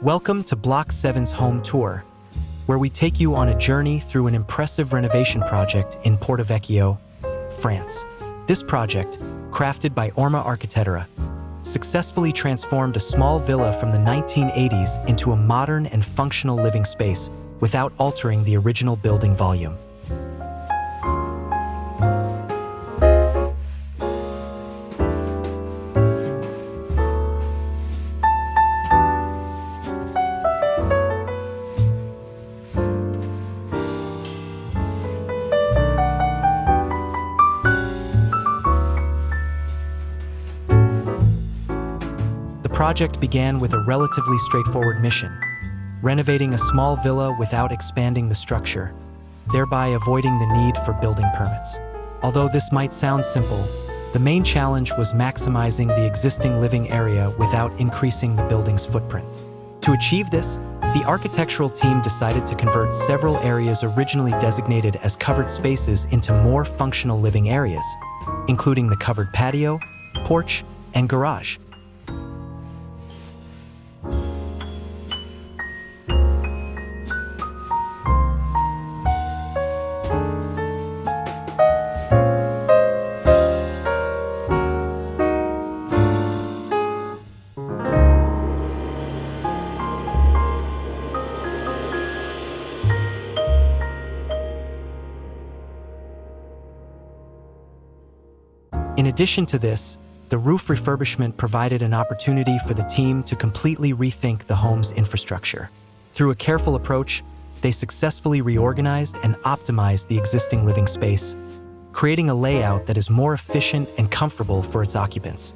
Welcome to Block 7's home tour, where we take you on a journey through an impressive renovation project in Porto-Vecchio, France. This project, crafted by Orma Architettura, successfully transformed a small villa from the 1980s into a modern and functional living space without altering the original building volume. The project began with a relatively straightforward mission: renovating a small villa without expanding the structure, thereby avoiding the need for building permits. Although this might sound simple, the main challenge was maximizing the existing living area without increasing the building's footprint. To achieve this, the architectural team decided to convert several areas originally designated as covered spaces into more functional living areas, including the covered patio, porch, and garage. In addition to this, the roof refurbishment provided an opportunity for the team to completely rethink the home's infrastructure. Through a careful approach, they successfully reorganized and optimized the existing living space, creating a layout that is more efficient and comfortable for its occupants.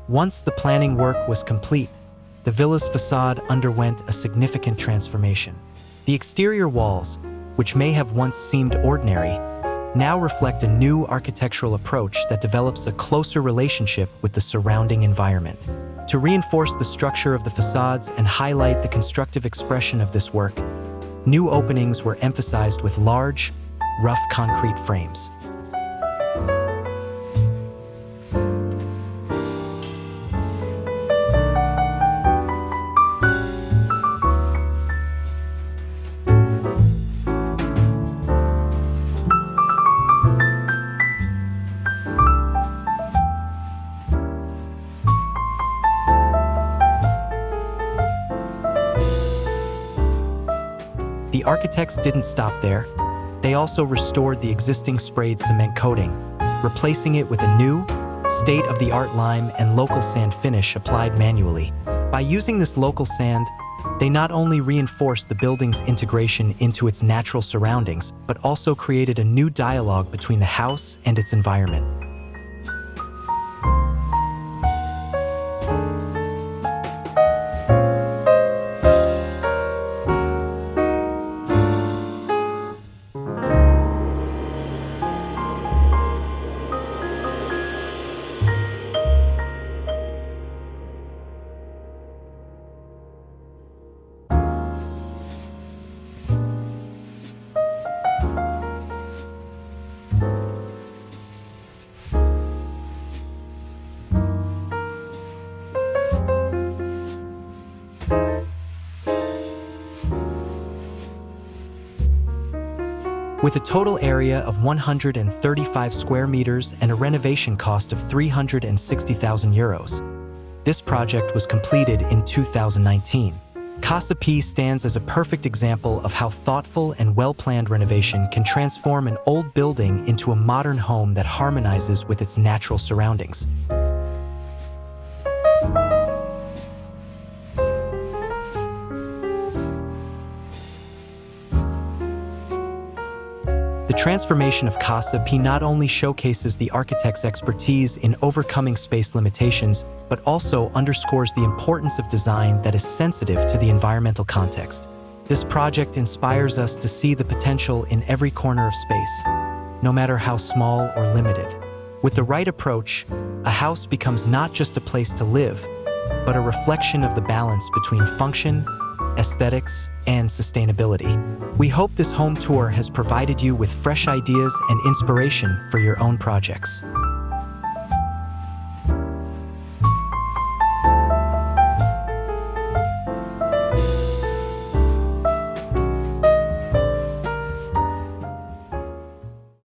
Once the planning work was complete, the villa's facade underwent a significant transformation. The exterior walls, which may have once seemed ordinary, now reflect a new architectural approach that develops a closer relationship with the surrounding environment. To reinforce the structure of the facades and highlight the constructive expression of this work, new openings were emphasized with large, rough concrete frames. The architects didn't stop there. They also restored the existing sprayed cement coating, replacing it with a new, state-of-the-art lime and local sand finish applied manually. By using this local sand, they not only reinforced the building's integration into its natural surroundings, but also created a new dialogue between the house and its environment. With a total area of 135 square meters and a renovation cost of €360,000, this project was completed in 2019. Casa P stands as a perfect example of how thoughtful and well-planned renovation can transform an old building into a modern home that harmonizes with its natural surroundings. The transformation of Casa P not only showcases the architect's expertise in overcoming space limitations, but also underscores the importance of design that is sensitive to the environmental context. This project inspires us to see the potential in every corner of space, no matter how small or limited. With the right approach, a house becomes not just a place to live, but a reflection of the balance between function, aesthetics, and sustainability. We hope this home tour has provided you with fresh ideas and inspiration for your own projects.